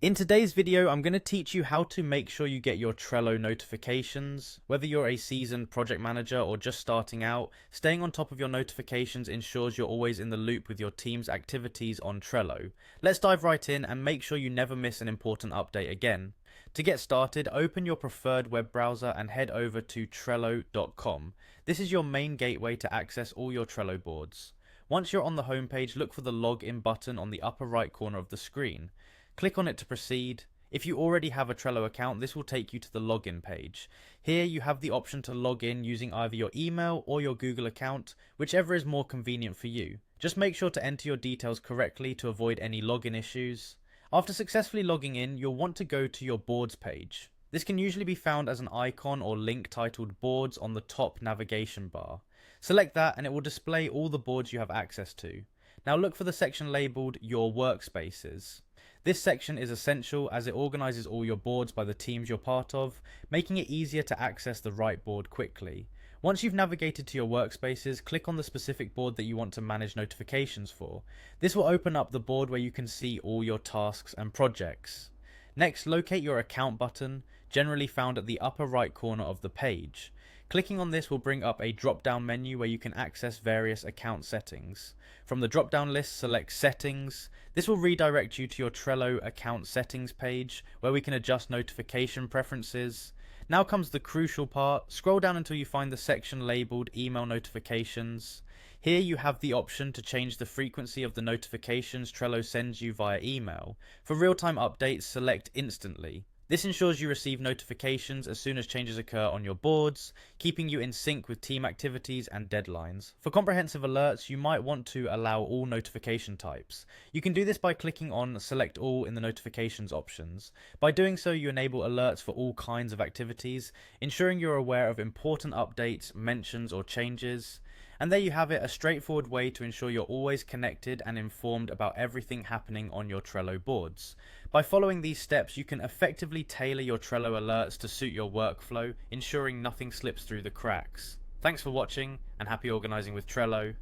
In today's video, I'm going to teach you how to make sure you get your Trello notifications. Whether you're a seasoned project manager or just starting out, staying on top of your notifications ensures you're always in the loop with your team's activities on Trello. Let's dive right in and make sure you never miss an important update again. To get started, open your preferred web browser and head over to Trello.com. This is your main gateway to access all your Trello boards. Once you're on the homepage, look for the login button on the upper right corner of the screen. Click on it to proceed. If you already have a Trello account, this will take you to the login page. Here you have the option to log in using either your email or your Google account, whichever is more convenient for you. Just make sure to enter your details correctly to avoid any login issues. After successfully logging in, you'll want to go to your boards page. This can usually be found as an icon or link titled Boards on the top navigation bar. Select that and it will display all the boards you have access to. Now look for the section labelled Your Workspaces. This section is essential as it organises all your boards by the teams you're part of, making it easier to access the right board quickly. Once you've navigated to your workspaces, click on the specific board that you want to manage notifications for. This will open up the board where you can see all your tasks and projects. Next, locate your account button, generally found at the upper right corner of the page. Clicking on this will bring up a drop-down menu where you can access various account settings. From the drop-down list, select Settings. This will redirect you to your Trello account settings page, where we can adjust notification preferences. Now comes the crucial part. Scroll down until you find the section labelled Email Notifications. Here you have the option to change the frequency of the notifications Trello sends you via email. For real-time updates, select Instantly. This ensures you receive notifications as soon as changes occur on your boards, keeping you in sync with team activities and deadlines. For comprehensive alerts, you might want to allow all notification types. You can do this by clicking on Select All in the notifications options. By doing so, you enable alerts for all kinds of activities, ensuring you're aware of important updates, mentions, or changes. And there you have it, a straightforward way to ensure you're always connected and informed about everything happening on your Trello boards. By following these steps, you can effectively tailor your Trello alerts to suit your workflow, ensuring nothing slips through the cracks. Thanks for watching, and happy organizing with Trello.